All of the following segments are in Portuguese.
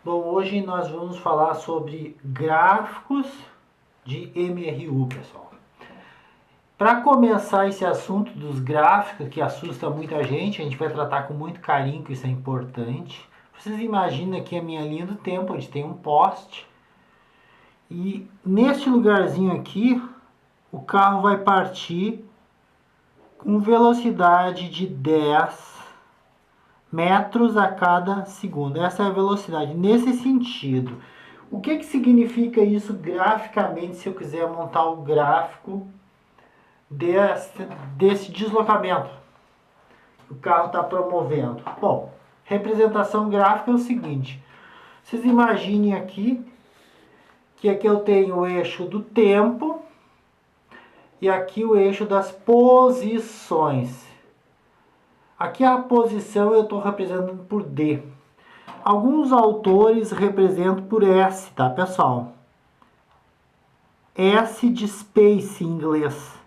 Bom, hoje nós vamos falar sobre gráficos de MRU, pessoal. Para começar esse assunto dos gráficos, que assusta muita gente, a gente vai tratar com muito carinho, que isso é importante. Vocês imaginam aqui a minha linha do tempo, onde tem um poste. E neste lugarzinho aqui, o carro vai partir com velocidade de 10 metros a cada segundo. Essa é a velocidade. Nesse sentido, o que significa isso graficamente se eu quiser montar o gráfico desse deslocamento que o carro está promovendo? Bom, representação gráfica é o seguinte. Vocês imaginem aqui que aqui eu tenho o eixo do tempo e aqui o eixo das posições. Aqui a posição eu estou representando por D. Alguns autores representam por S, tá, pessoal? S de space em inglês.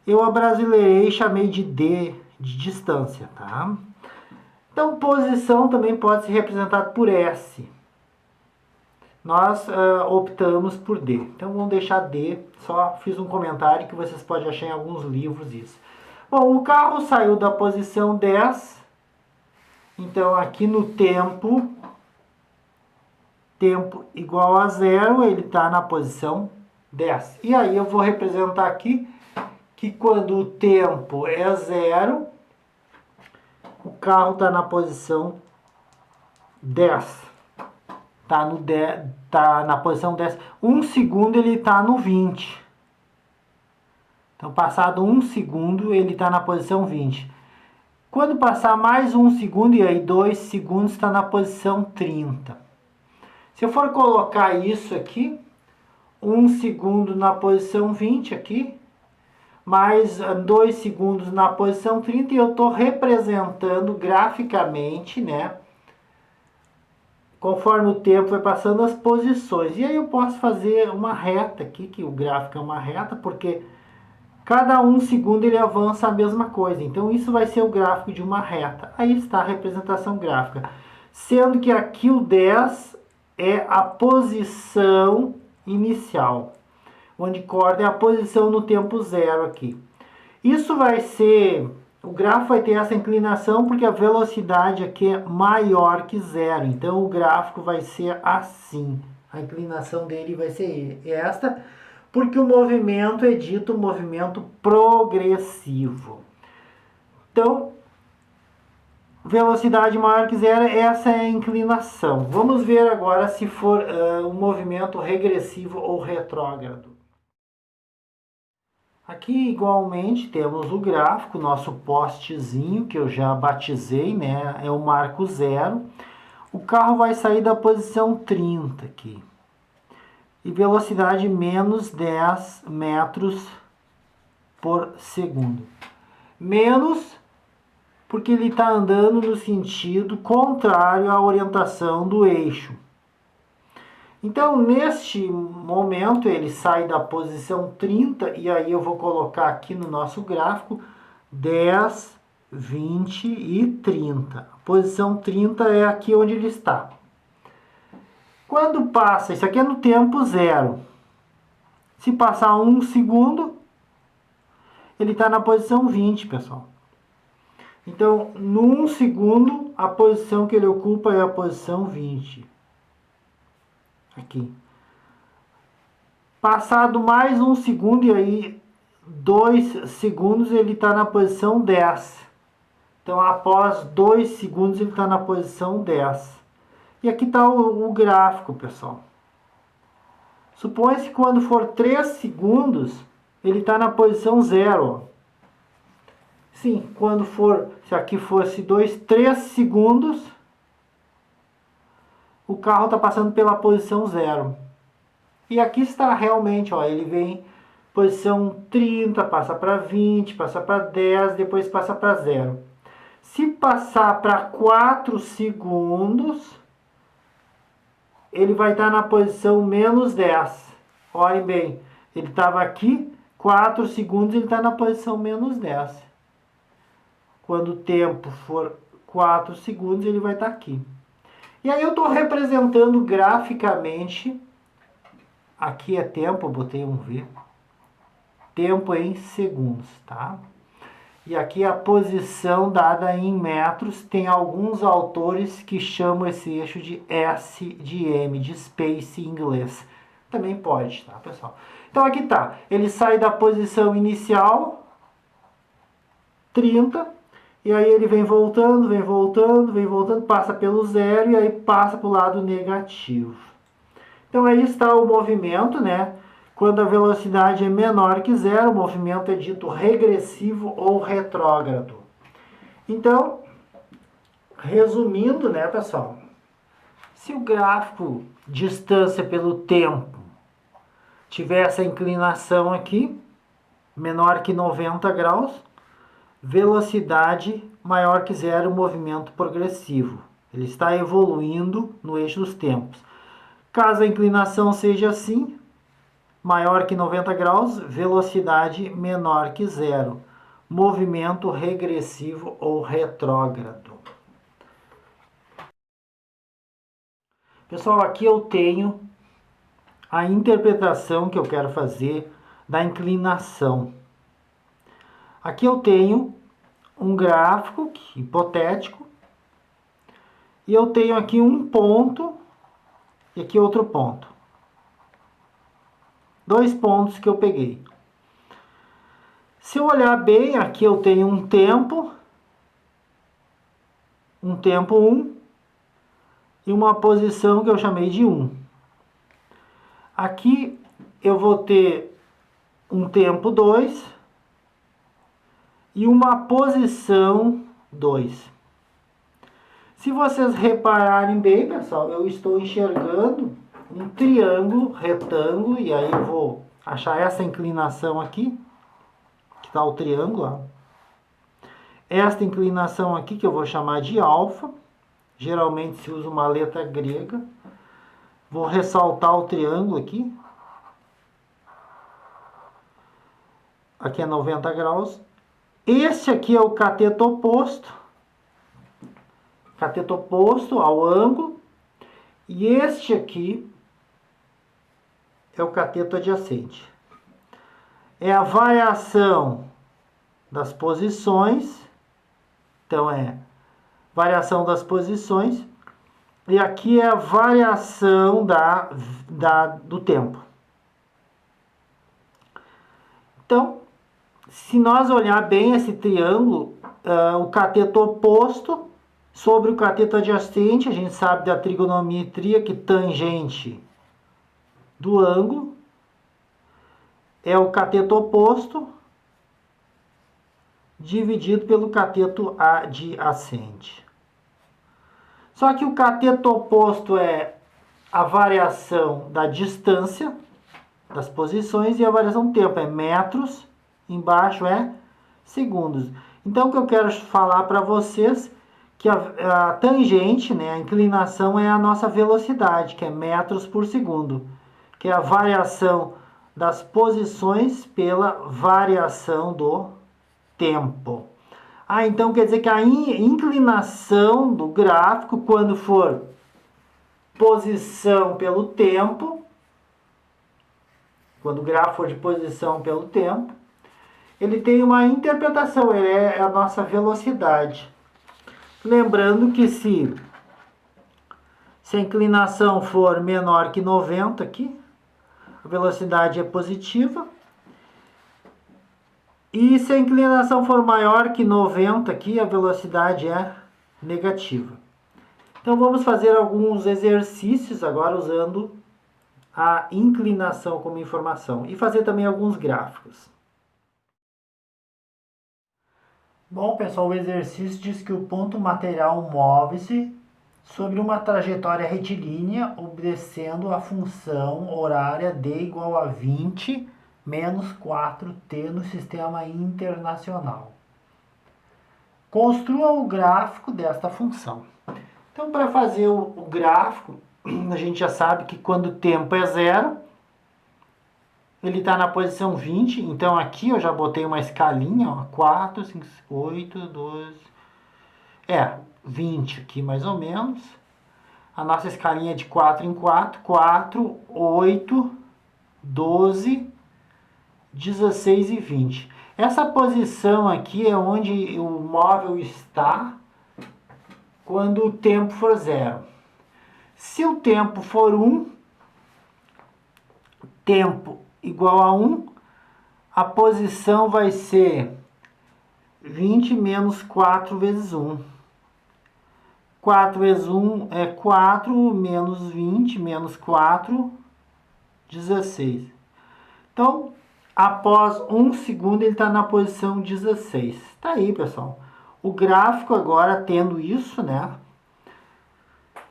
Eu abrasileirei e chamei de D, de distância, tá? Então, posição também pode ser representada por S. Nós optamos por D. Então, vamos deixar D. Só fiz um comentário que vocês podem achar em alguns livros isso. Bom, o carro saiu da posição 10. Então, aqui no tempo igual a 0, ele está na posição 10. E aí eu vou representar aqui que quando o tempo é 0, o carro está na posição 10. Tá na posição 10. 1 segundo ele está no 20. Então, passado 1 segundo, ele está na posição 20. Quando passar mais 1 segundo, e aí 2 segundos, está na posição 30. Se eu for colocar isso aqui, 1 segundo na posição 20 aqui, mais 2 segundos na posição 30, e eu estou representando graficamente, né? Conforme o tempo vai passando, as posições. E aí eu posso fazer uma reta aqui, que o gráfico é uma reta, porque cada 1 segundo ele avança a mesma coisa. Então isso vai ser o gráfico de uma reta. Aí está a representação gráfica. Sendo que aqui o 10 é a posição inicial, onde corda é a posição no tempo 0 aqui. Isso vai ser, o gráfico vai ter essa inclinação porque a velocidade aqui é maior que 0. Então o gráfico vai ser assim. A inclinação dele vai ser esta, porque o movimento é dito movimento progressivo. Então, velocidade maior que 0, essa é a inclinação. Vamos ver agora se for um movimento regressivo ou retrógrado. Aqui igualmente temos o gráfico, nosso postezinho que eu já batizei, né? É o marco 0. O carro vai sair da posição 30 aqui. E velocidade menos 10 metros por segundo. Menos porque ele está andando no sentido contrário à orientação do eixo. Então, neste momento, ele sai da posição 30, e aí eu vou colocar aqui no nosso gráfico 10, 20 e 30. A posição 30 é aqui onde ele está. Quando passa, isso aqui é no tempo 0. Se passar 1 segundo, ele está na posição 20, pessoal. Então, no 1 segundo, a posição que ele ocupa é a posição 20. Aqui. Passado mais 1 segundo, e aí 2 segundos, ele está na posição 10. Então, após 2 segundos, ele está na posição 10. E aqui está o gráfico, pessoal. Supõe-se que quando for 3 segundos, ele está na posição 0. Sim, quando for, se aqui fosse 3 segundos, o carro está passando pela posição 0. E aqui está realmente, ó, ele vem posição 30, passa para 20, passa para 10, depois passa para 0. Se passar para 4 segundos, ele vai estar na posição menos 10. Olhem bem, ele estava aqui, 4 segundos, ele está na posição menos 10. Quando o tempo for 4 segundos, ele vai estar aqui. E aí eu estou representando graficamente, aqui é tempo, eu botei um V, tempo em segundos, tá? E aqui a posição dada em metros, tem alguns autores que chamam esse eixo de S de M, de space em inglês. Também pode, tá, pessoal? Então aqui tá, ele sai da posição inicial, 30, e aí ele vem voltando, vem voltando, vem voltando, passa pelo zero e aí passa para o lado negativo. Então aí está o movimento, né? Quando a velocidade é menor que zero, o movimento é dito regressivo ou retrógrado. Então, resumindo, né, pessoal? Se o gráfico distância pelo tempo tiver essa inclinação aqui, menor que 90 graus, velocidade maior que zero, movimento progressivo. Ele está evoluindo no eixo dos tempos. Caso a inclinação seja assim, maior que 90 graus, velocidade menor que zero, movimento regressivo ou retrógrado. Pessoal, aqui eu tenho a interpretação que eu quero fazer da inclinação. Aqui eu tenho um gráfico hipotético e eu tenho aqui um ponto e aqui outro ponto. Dois pontos que eu peguei. Se eu olhar bem, aqui eu tenho um tempo 1 e uma posição que eu chamei de 1. Aqui eu vou ter um tempo 2 e uma posição 2. Se vocês repararem bem, pessoal, eu estou enxergando um triângulo retângulo, e aí eu vou achar essa inclinação aqui, que está o triângulo, ó. Esta inclinação aqui, que eu vou chamar de alfa, geralmente se usa uma letra grega. Vou ressaltar o triângulo aqui. Aqui é 90 graus. Este aqui é o cateto oposto ao ângulo. E este aqui é o cateto adjacente. É a variação das posições. Então é variação das posições. E aqui é a variação do tempo. Então, se nós olhar bem esse triângulo, o cateto oposto sobre o cateto adjacente, a gente sabe da trigonometria que tangente do ângulo é o cateto oposto dividido pelo cateto adjacente. Só que o cateto oposto é a variação da distância das posições e a variação do tempo é metros, embaixo é segundos. Então, o que eu quero falar para vocês que a tangente, né, a inclinação é a nossa velocidade, que é metros por segundo, que é a variação das posições pela variação do tempo. Então quer dizer que a inclinação do gráfico, quando for posição pelo tempo, quando o gráfico for de posição pelo tempo, ele tem uma interpretação, ele é a nossa velocidade. Lembrando que se a inclinação for menor que 90 aqui, a velocidade é positiva. E se a inclinação for maior que 90 aqui, a velocidade é negativa. Então vamos fazer alguns exercícios agora usando a inclinação como informação e fazer também alguns gráficos. Bom, pessoal, o exercício diz que o ponto material move-se sobre uma trajetória retilínea, obedecendo a função horária d igual a 20 menos 4t no sistema internacional. Construa o gráfico desta função. Então, para fazer o gráfico, a gente já sabe que quando o tempo é zero, ele está na posição 20. Então, aqui eu já botei uma escalinha, ó, 4, 5, 8, 12... 20 aqui mais ou menos. a nossa escalinha de 4 em 4, 4, 8, 12, 16 e 20. Essa posição aqui é onde o móvel está quando o tempo for 0. Se o tempo for 1, tempo igual a 1, a posição vai ser 20 menos 4 vezes 1. 4 vezes 1 é 4, menos 20, menos 4, 16. Então, após 1 segundo, ele está na posição 16. Tá aí, pessoal. O gráfico agora tendo isso, né?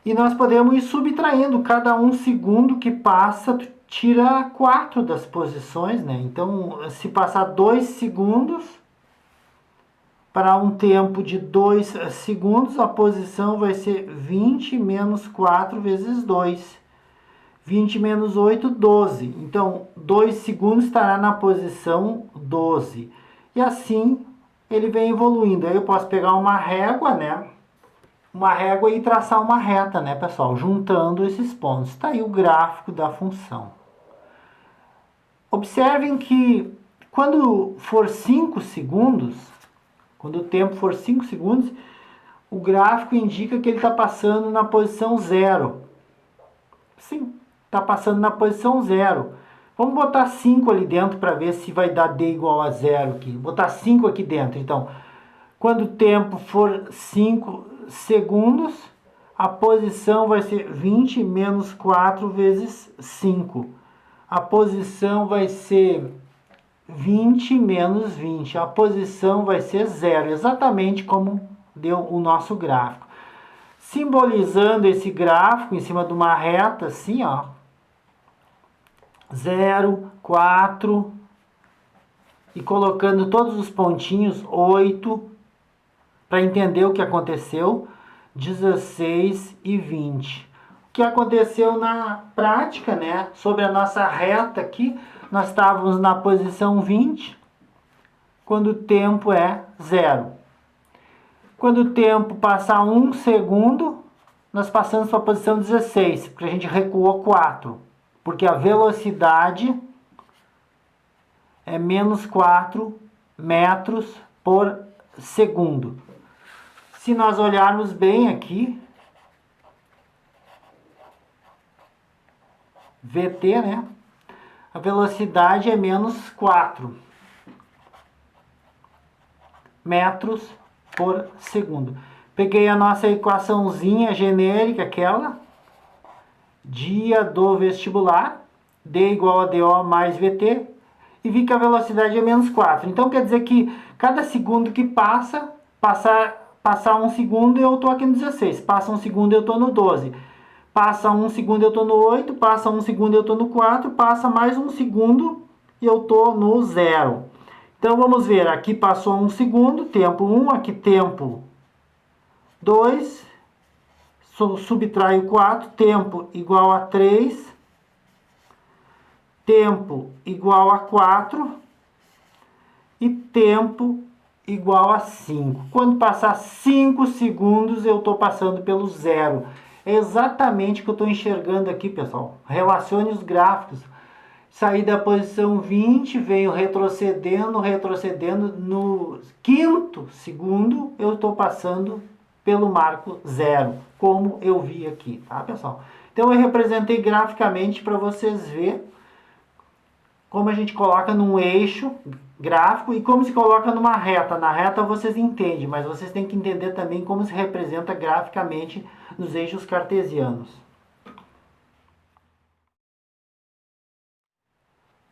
E nós podemos ir subtraindo. Cada 1 segundo que passa, tu tira 4 das posições, né? Então, se passar 2 segundos, para um tempo de 2 segundos, a posição vai ser 20 menos 4 vezes 2. 20 menos 8, 12. Então, 2 segundos estará na posição 12. E assim, ele vem evoluindo. Aí eu posso pegar uma régua, né? Uma régua e traçar uma reta, né, pessoal? Juntando esses pontos. Está aí o gráfico da função. Observem que quando for 5 segundos, quando o tempo for 5 segundos, o gráfico indica que ele está passando na posição 0. Sim, está passando na posição 0. Vamos botar 5 ali dentro para ver se vai dar D igual a 0 aqui. Vou botar 5 aqui dentro. Então, quando o tempo for 5 segundos, a posição vai ser 20 menos 4 vezes 5. A posição vai ser 20 menos 20. A posição vai ser 0, exatamente como deu o nosso gráfico. Simbolizando esse gráfico em cima de uma reta, assim, ó. 0, 4, e colocando todos os pontinhos, 8, para entender o que aconteceu, 16 e 20. O que aconteceu na prática, né? Sobre a nossa reta aqui, nós estávamos na posição 20, quando o tempo é 0. Quando o tempo passar 1 segundo, nós passamos para a posição 16, porque a gente recuou 4. Porque a velocidade é menos 4 metros por segundo. Se nós olharmos bem aqui, VT, né? A velocidade é menos 4 metros por segundo. Peguei a nossa equaçãozinha genérica, aquela, dia do vestibular, D igual a DO mais VT, e vi que a velocidade é menos 4. Então quer dizer que cada segundo que passar 1 segundo eu estou aqui no 16, passa 1 segundo eu estou no 12, passa 1 segundo eu estou no 8, passa 1 segundo eu estou no 4, passa mais 1 segundo e eu estou no 0. Então vamos ver, aqui passou 1 segundo, tempo 1, aqui tempo 2, subtraio 4, tempo igual a 3, tempo igual a 4 e tempo igual a 5. Quando passar 5 segundos, eu estou passando pelo 0. É exatamente o que eu estou enxergando aqui, pessoal. Relacione os gráficos. Saí da posição 20, venho retrocedendo, no 5º segundo eu estou passando pelo marco 0, como eu vi aqui, tá, pessoal? Então eu representei graficamente para vocês verem como a gente coloca num eixo gráfico e como se coloca numa reta. Na reta vocês entendem, mas vocês têm que entender também como se representa graficamente nos eixos cartesianos.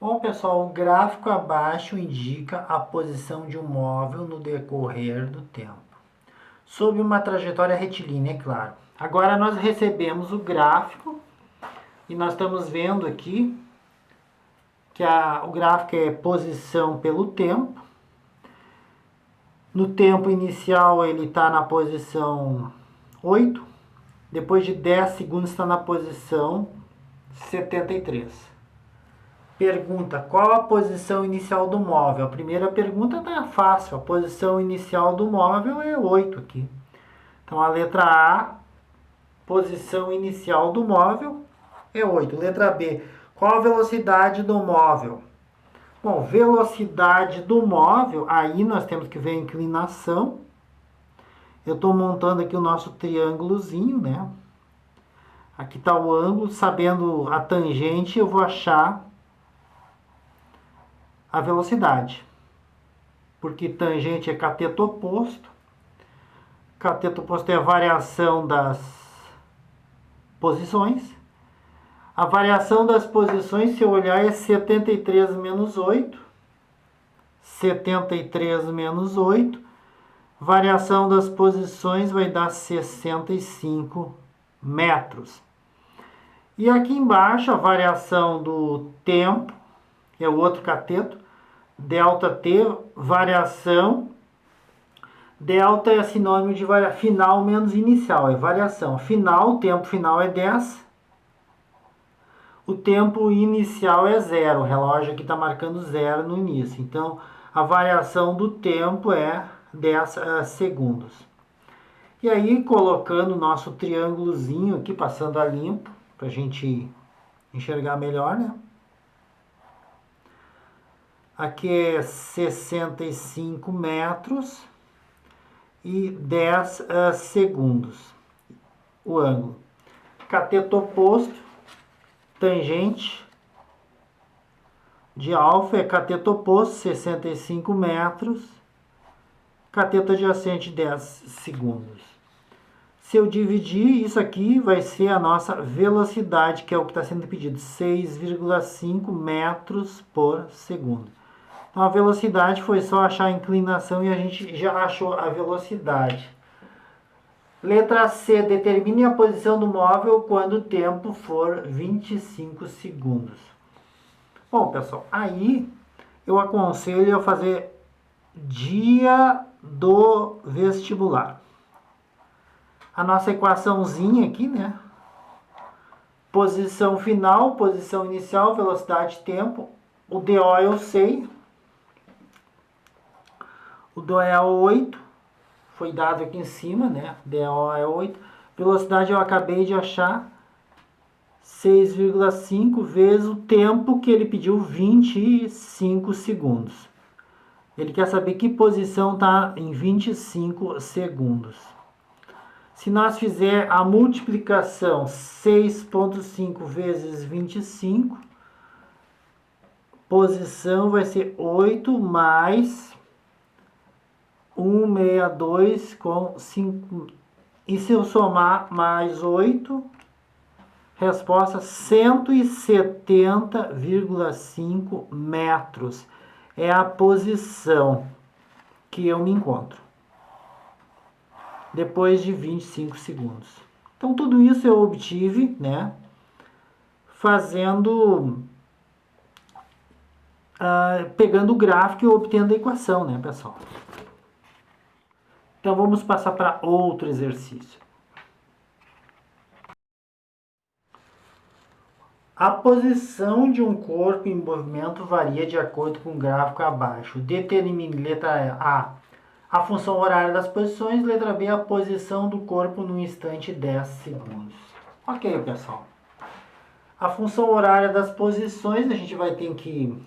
Bom, pessoal, o gráfico abaixo indica a posição de um móvel no decorrer do tempo, sob uma trajetória retilínea, é claro. Agora nós recebemos o gráfico e nós estamos vendo aqui que o gráfico é posição pelo tempo. No tempo inicial ele está na posição 8, depois de 10 segundos está na posição 73. Pergunta, qual a posição inicial do móvel? A primeira pergunta está fácil, a posição inicial do móvel é 8 aqui. Então a letra A, posição inicial do móvel é 8. Letra B, qual a velocidade do móvel? Bom, velocidade do móvel, aí nós temos que ver a inclinação. Eu estou montando aqui o nosso triângulozinho, né? Aqui está o ângulo, sabendo a tangente, eu vou achar a velocidade. Porque tangente é cateto oposto. Cateto oposto é a variação das posições. A variação das posições, se eu olhar, é 73 menos 8. 73 menos 8. Variação das posições vai dar 65 metros. E aqui embaixo, a variação do tempo, é o outro cateto, delta T, variação. Delta é sinônimo de final menos inicial, é variação. Final, o tempo final é 10. O tempo inicial é 0. O relógio aqui está marcando 0 no início. Então, a variação do tempo é 10 segundos. E aí, colocando o nosso triângulozinho aqui, passando a limpo, para a gente enxergar melhor, né? Aqui é 65 metros e 10 segundos. O ângulo. Cateto oposto, tangente de alfa é cateto oposto, 65 metros. Cateto adjacente, 10 segundos. Se eu dividir, isso aqui vai ser a nossa velocidade, que é o que está sendo pedido, 6,5 metros por segundo. Então, a velocidade foi só achar a inclinação e a gente já achou a velocidade. Letra C, determine a posição do móvel quando o tempo for 25 segundos. Bom, pessoal, aí eu aconselho a fazer dia do vestibular. A nossa equaçãozinha aqui, né? Posição final, posição inicial, velocidade, tempo. O DO eu sei. O DO é 8. Foi dado aqui em cima, né? DO é 8. Velocidade eu acabei de achar. 6,5 vezes o tempo que ele pediu, 25 segundos. Ele quer saber que posição está em 25 segundos. Se nós fizer a multiplicação 6,5 vezes 25, posição vai ser 8 mais 162 com 5. E se eu somar mais 8, resposta 170,5 metros. É a posição que eu me encontro depois de 25 segundos. Então, tudo isso eu obtive, né, fazendo, pegando o gráfico e obtendo a equação, né, pessoal? Então, vamos passar para outro exercício. A posição de um corpo em movimento varia de acordo com o gráfico abaixo. Determine, letra A função horária das posições, letra B, a posição do corpo no instante 10 segundos. Ok, pessoal. A função horária das posições, a gente vai ter que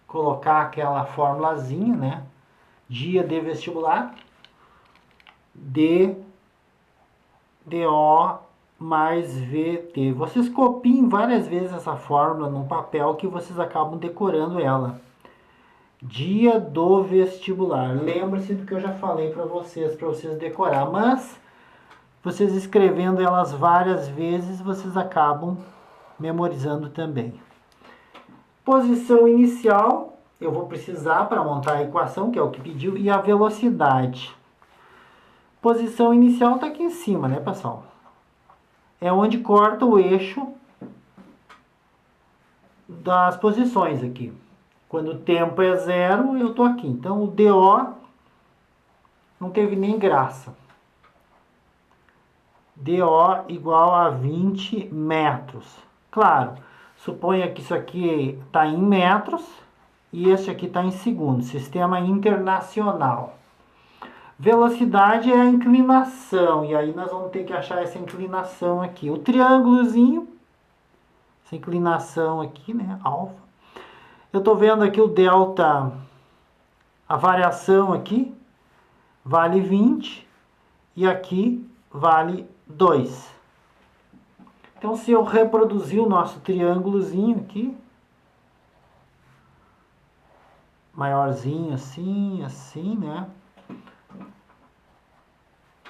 colocar aquela formulazinha, né? Dia de vestibular, DO mais VT. Vocês copiem várias vezes essa fórmula num papel que vocês acabam decorando ela. Dia do vestibular. Lembre-se do que eu já falei para vocês decorar, mas vocês escrevendo elas várias vezes, vocês acabam memorizando também. Posição inicial, eu vou precisar para montar a equação, que é o que pediu, e a velocidade. Posição inicial está aqui em cima, né, pessoal? É onde corta o eixo das posições aqui. Quando o tempo é 0, eu estou aqui. Então, o DO não teve nem graça. DO igual a 20 metros. Claro, suponha que isso aqui está em metros e este aqui está em segundos. Sistema internacional. Velocidade é a inclinação, e aí nós vamos ter que achar essa inclinação aqui. O triângulozinho, essa inclinação aqui, né, alfa. Eu estou vendo aqui o delta, a variação aqui, vale 20, e aqui vale 2. Então, se eu reproduzir o nosso triângulozinho aqui, maiorzinho assim, assim, né?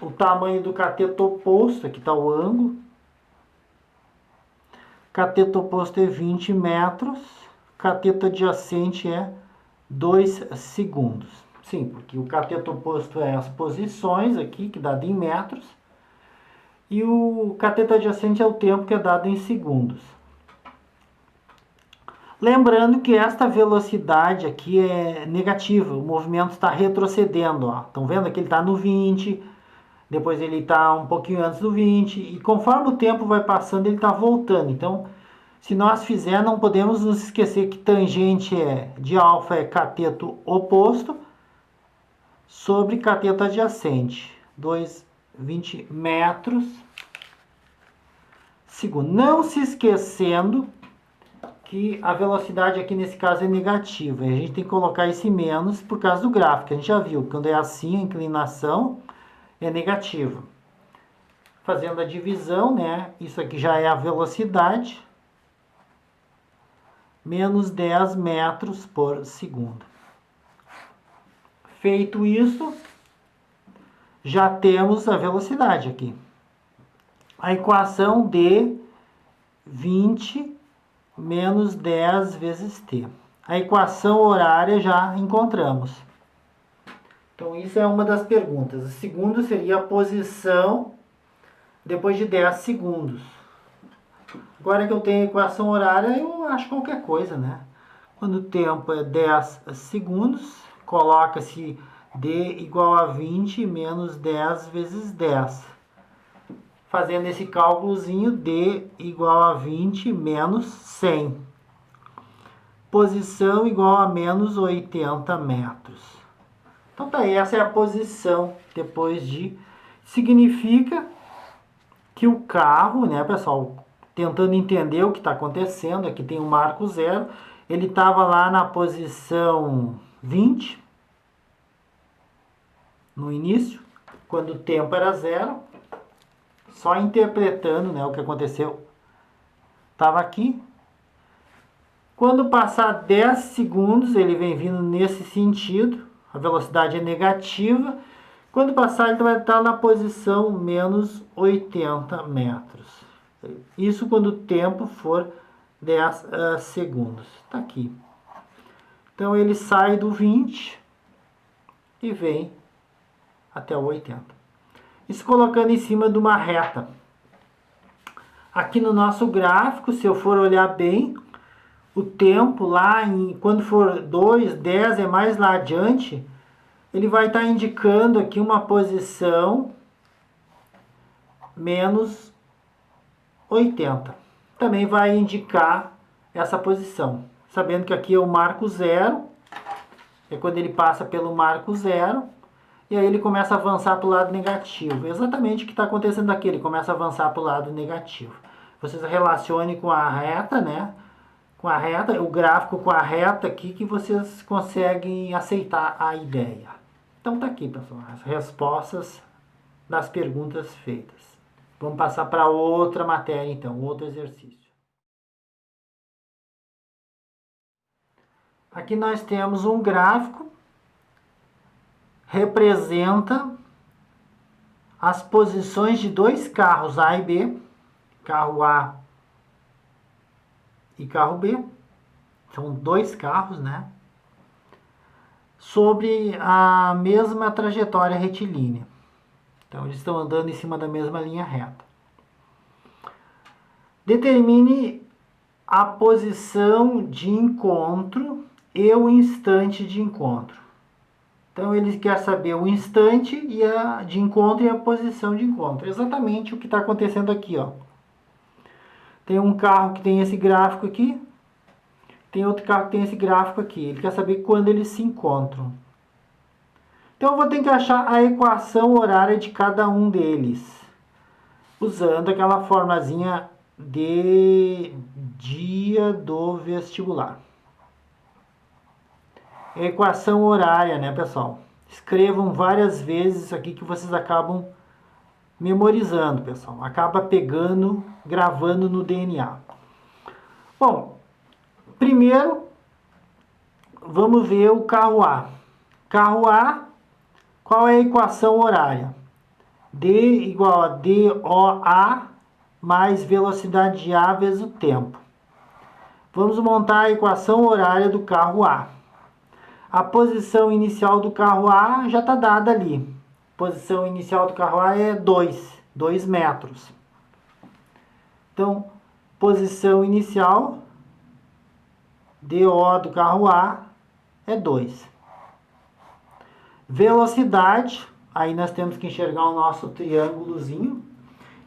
O tamanho do cateto oposto, aqui está o ângulo. Cateto oposto é 20 metros. Cateto adjacente é 2 segundos. Sim, porque o cateto oposto é as posições aqui, que é dado em metros. E o cateto adjacente é o tempo, que é dado em segundos. Lembrando que esta velocidade aqui é negativa. O movimento está retrocedendo. Estão vendo que ele está no 20, depois ele está um pouquinho antes do 20, e conforme o tempo vai passando, ele está voltando. Então, se nós fizer, não podemos nos esquecer que tangente de alfa é cateto oposto sobre cateto adjacente. 20 metros segundo. Não se esquecendo que a velocidade aqui nesse caso é negativa. A gente tem que colocar esse menos por causa do gráfico. A gente já viu, quando é assim a inclinação é negativa. Fazendo a divisão, né? Isso aqui já é a velocidade. Menos 10 metros por segundo. Feito isso, já temos a velocidade aqui. A equação de 20 menos 10 vezes t. A equação horária já encontramos. Então, isso é uma das perguntas. O segundo seria a posição depois de 10 segundos. Agora que eu tenho a equação horária, eu acho qualquer coisa, né? Quando o tempo é 10 segundos, coloca-se d igual a 20 menos 10 vezes 10. Fazendo esse cálculozinho, d igual a 20 menos 100. Posição igual a menos 80 metros. Então tá, essa é a posição depois de... Significa que o carro, né, pessoal, tentando entender o que está acontecendo, aqui tem o marco zero, ele estava lá na posição 20, no início, quando o tempo era zero, só interpretando, né, o que aconteceu. Estava aqui. Quando passar 10 segundos, ele vem vindo nesse sentido, a velocidade é negativa. Quando passar, ele vai estar na posição menos 80 metros. Isso quando o tempo for 10 segundos. Está aqui. Então, ele sai do 20 e vem até o 80. Isso colocando em cima de uma reta. Aqui no nosso gráfico, se eu for olhar bem, o tempo lá, quando for 2, 10 é mais lá adiante, ele vai estar indicando aqui uma posição menos 80. Também vai indicar essa posição. Sabendo que aqui é o marco zero, é quando ele passa pelo marco zero, e aí ele começa a avançar para o lado negativo. Exatamente o que está acontecendo aqui, ele começa a avançar para o lado negativo. Vocês relacionem com a reta, né? Com a reta, o gráfico com a reta aqui, que vocês conseguem aceitar a ideia. Então tá aqui, pessoal, as respostas das perguntas feitas. Vamos passar para outra matéria, então, outro exercício. Aqui nós temos um gráfico, representa as posições de dois carros A e B, carro A e carro B, são dois carros, né? Sobre a mesma trajetória retilínea. Então, eles estão andando em cima da mesma linha reta. Determine a posição de encontro e o instante de encontro. Então, ele quer saber o instante de encontro e a posição de encontro. Exatamente o que está acontecendo aqui, ó. Tem um carro que tem esse gráfico aqui, tem outro carro que tem esse gráfico aqui. Ele quer saber quando eles se encontram. Então eu vou ter que achar a equação horária de cada um deles, usando aquela formulazinha de dia do vestibular. Equação horária, né, pessoal? Escrevam várias vezes isso aqui que vocês acabam memorizando, pessoal. Acaba pegando, gravando no DNA. Bom, primeiro vamos ver o carro A. Carro A, qual é a equação horária? D igual a DOA mais velocidade de A vezes o tempo. Vamos montar a equação horária do carro A. A posição inicial do carro A já está dada ali. Posição inicial do carro A é 2 metros. Então, posição inicial, DO do carro A é 2. Velocidade, aí nós temos que enxergar o nosso triângulozinho.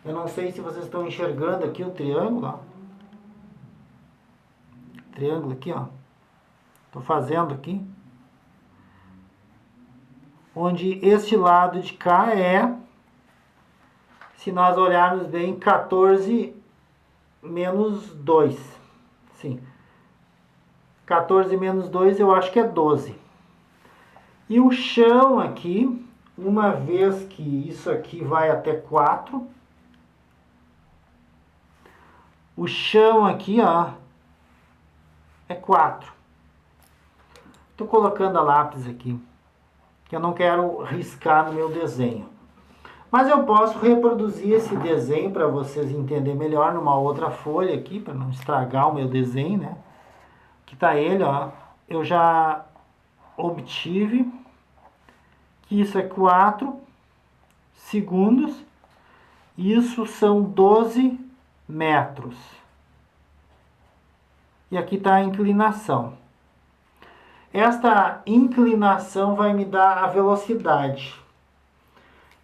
Eu não sei se vocês estão enxergando aqui o triângulo, ó. Triângulo aqui, ó. Estou fazendo aqui. Onde este lado de cá é, se nós olharmos bem, 14 menos 2. Sim. 14 menos 2 eu acho que é 12. E o chão aqui, uma vez que isso aqui vai até 4, o chão aqui, ó, é 4. Estou colocando a lápis aqui, que eu não quero riscar no meu desenho. Mas eu posso reproduzir esse desenho para vocês entenderem melhor numa outra folha aqui, para não estragar o meu desenho, né? Que tá ele, ó. Eu já obtive que isso é 4 segundos. Isso são 12 metros. E aqui está a inclinação. Esta inclinação vai me dar a velocidade.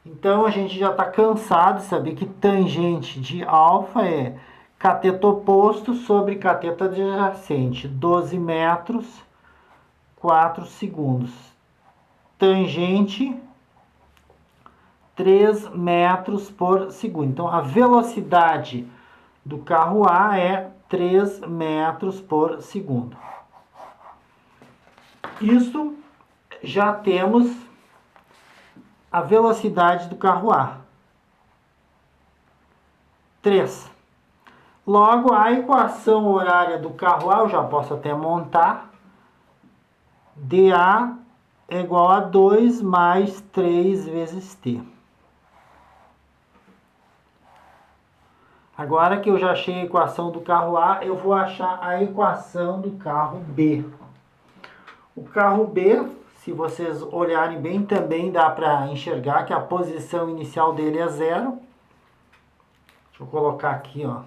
Então a gente já está cansado de saber que tangente de alfa é cateto oposto sobre cateto adjacente. 12 metros, 4 segundos. Tangente, 3 metros por segundo. Então a velocidade do carro A é 3 metros por segundo. Isso já temos a velocidade do carro A. 3. Logo, a equação horária do carro A, eu já posso até montar. dA é igual a 2 mais 3 vezes T. Agora que eu já achei a equação do carro A, eu vou achar a equação do carro B. O carro B, se vocês olharem bem, também dá para enxergar que a posição inicial dele é 0. Deixa eu colocar aqui, ó.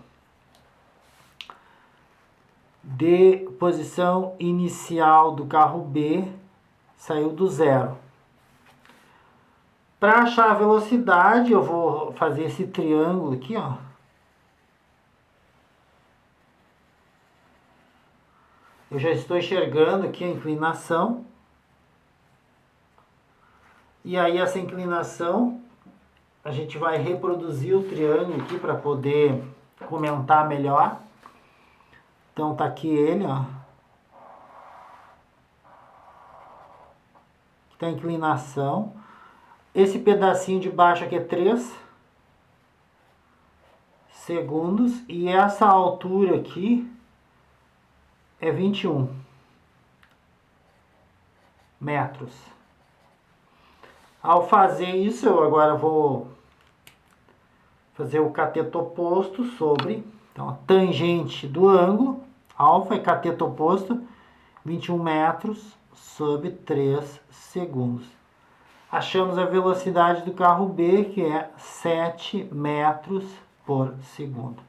De posição inicial do carro B saiu do 0. Para achar a velocidade, eu vou fazer esse triângulo aqui, ó. Eu já estou enxergando aqui a inclinação. E aí essa inclinação, a gente vai reproduzir o triângulo aqui para poder comentar melhor. Então tá aqui ele, ó. Aqui tá a inclinação. Esse pedacinho de baixo aqui é 3 segundos. E essa altura aqui é 21 metros. Ao fazer isso, eu agora vou fazer o cateto oposto sobre, então, a tangente do ângulo, alfa é cateto oposto, 21 metros sobre 3 segundos. Achamos a velocidade do carro B, que é 7 metros por segundo.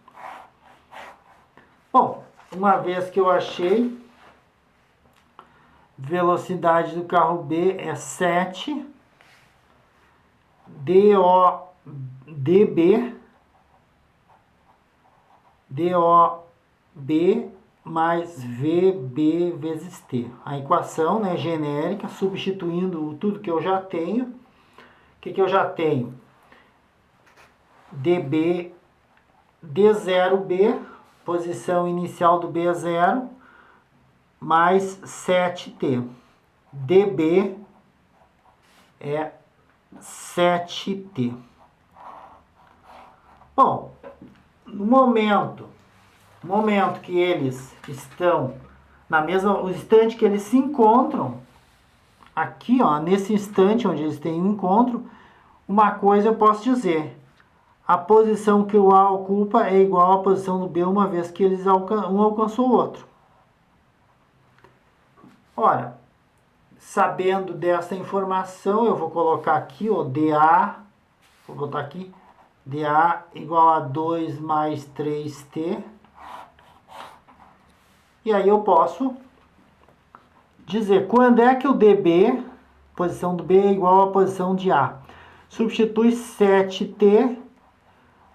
Bom, uma vez que eu achei, velocidade do carro B é 7, DOB mais VB vezes T. A equação, né, genérica, substituindo tudo que eu já tenho. O que eu já tenho? dB D0B, posição inicial do B é 0, mais 7T. dB é 7T. Bom, no momento que eles estão o instante que eles se encontram, aqui, ó, nesse instante onde eles têm um encontro, uma coisa eu posso dizer: a posição que o A ocupa é igual à posição do B, uma vez que um alcançou o outro. Ora, sabendo dessa informação, eu vou colocar aqui, ó, dA, vou botar aqui, dA igual a 2 mais 3T. E aí eu posso dizer quando é que o dB, posição do B, é igual à posição de A. Substitui 7T,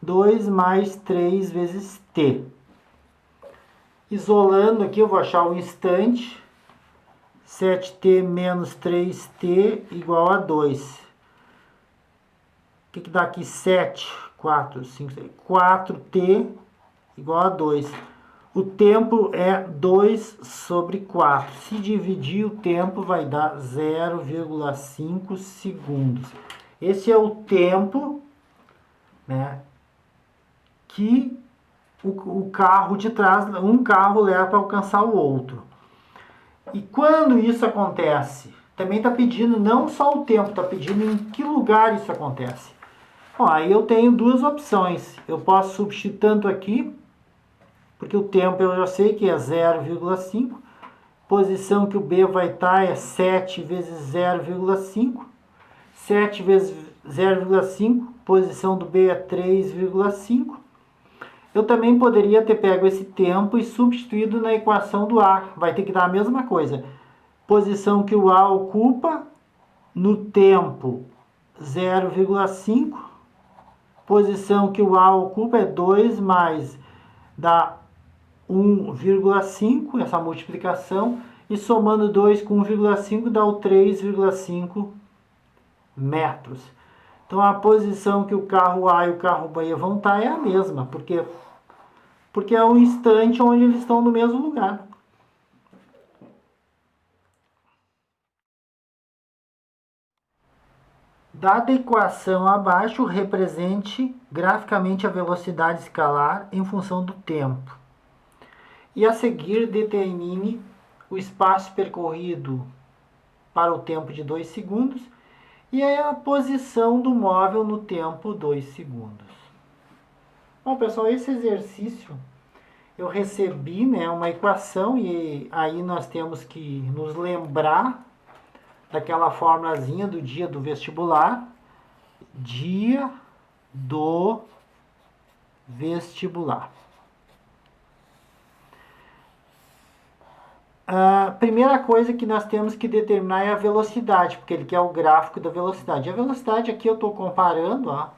2 mais 3 vezes T. Isolando aqui, eu vou achar o instante. 7T menos 3T igual a 2. O que dá aqui? 7, 4, 5, 6. 4T igual a 2. O tempo é 2 sobre 4. Se dividir o tempo, vai dar 0,5 segundos. Esse é o tempo, né, que o carro de trás, um carro leva para alcançar o outro. E quando isso acontece, também está pedindo não só o tempo, está pedindo em que lugar isso acontece. Bom, aí eu tenho duas opções. Eu posso substituir tanto aqui, porque o tempo eu já sei que é 0,5. Posição que o B vai estar é 7 vezes 0,5. 7 vezes 0,5, posição do B é 3,5. Eu também poderia ter pego esse tempo e substituído na equação do A. Vai ter que dar a mesma coisa. Posição que o A ocupa no tempo 0,5. Posição que o A ocupa é 2 mais dá 1,5, essa multiplicação. E somando 2 com 1,5 dá o 3,5 metros. Então a posição que o carro A e o carro B vão estar é a mesma, porque é o instante onde eles estão no mesmo lugar. Dada a equação abaixo, represente graficamente a velocidade escalar em função do tempo. E a seguir, determine o espaço percorrido para o tempo de 2 segundos e a posição do móvel no tempo 2 segundos. Bom, pessoal, esse exercício eu recebi, né, uma equação e aí nós temos que nos lembrar daquela formulazinha do dia do vestibular. Dia do vestibular. A primeira coisa que nós temos que determinar é a velocidade, porque ele quer o gráfico da velocidade. A velocidade aqui eu estou comparando, ó.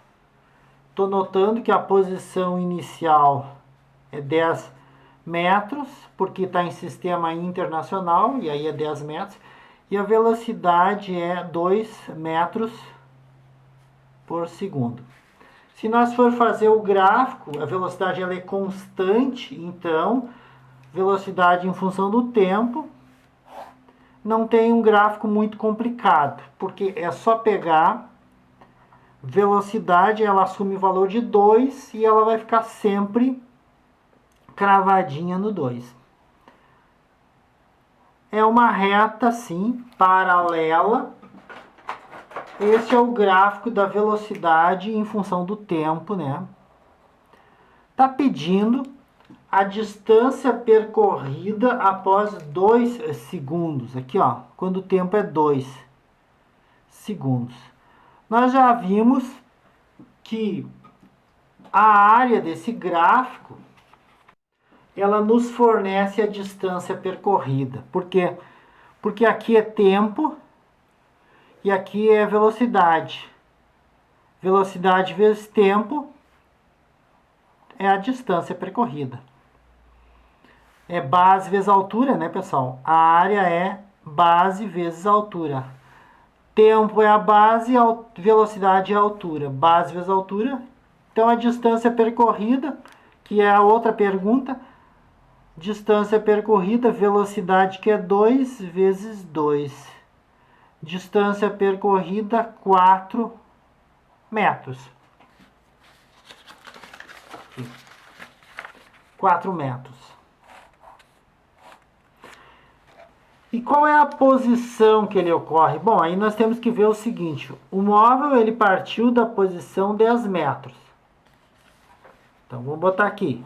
Estou notando que a posição inicial é 10 metros, porque está em sistema internacional, e aí é 10 metros. E a velocidade é 2 metros por segundo. Se nós for fazer o gráfico, a velocidade ela é constante, então velocidade em função do tempo não tem um gráfico muito complicado, porque é só pegar velocidade, ela assume o valor de 2 e ela vai ficar sempre cravadinha no 2. É uma reta, sim, paralela. Esse é o gráfico da velocidade em função do tempo, né? Tá pedindo a distância percorrida após 2 segundos. Aqui, ó, quando o tempo é 2 segundos. Nós já vimos que a área desse gráfico ela nos fornece a distância percorrida. Por quê? Porque aqui é tempo e aqui é velocidade. Velocidade vezes tempo é a distância percorrida. É base vezes altura, né, pessoal? A área é base vezes altura. Tempo é a base, velocidade é a altura. Base vezes altura. Então, a distância percorrida, que é a outra pergunta. Distância percorrida, velocidade, que é 2 vezes 2. Distância percorrida, 4 metros. 4 metros. E qual é a posição que ele ocorre? Bom, aí nós temos que ver o seguinte. O móvel, ele partiu da posição 10 metros. Então, vou botar aqui.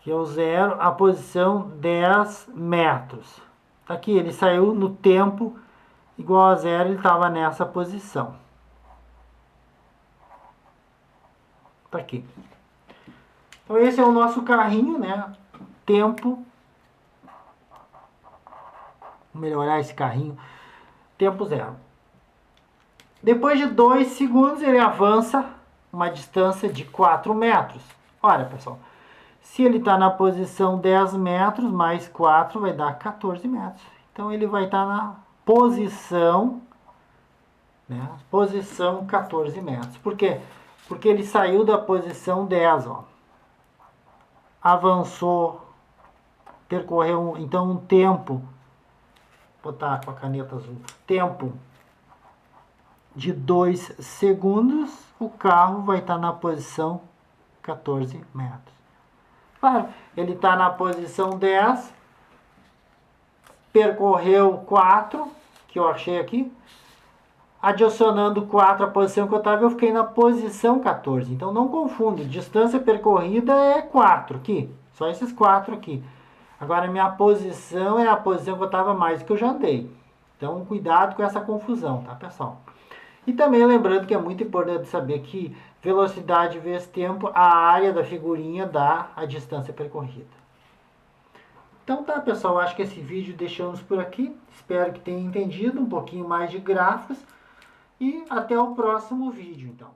Que é o zero, a posição 10 metros. Tá aqui, ele saiu no tempo igual a zero, ele estava nessa posição. Tá aqui. Então, esse é o nosso carrinho, né? Tempo. Vou melhorar esse carrinho. Tempo zero. Depois de 2 segundos, ele avança uma distância de 4 metros. Olha, pessoal. Se ele está na posição 10 metros, mais 4 vai dar 14 metros. Então, ele vai estar na posição, né? Posição 14 metros. Por quê? Porque ele saiu da posição 10, ó. Avançou, percorreu, então, um tempo. Vou botar com a caneta azul. Tempo de 2 segundos, o carro vai estar na posição 14 metros. Claro, ele está na posição 10, percorreu 4, que eu achei aqui. Adicionando 4 à posição que eu estava, eu fiquei na posição 14. Então, não confunde. Distância percorrida é 4 aqui. Só esses 4 aqui. Agora, minha posição é a posição que eu estava mais do que eu já andei. Então, cuidado com essa confusão, tá, pessoal? E também lembrando que é muito importante saber que velocidade vezes tempo, a área da figurinha dá a distância percorrida. Então tá, pessoal, acho que esse vídeo deixamos por aqui. Espero que tenham entendido um pouquinho mais de gráficos. E até o próximo vídeo, então.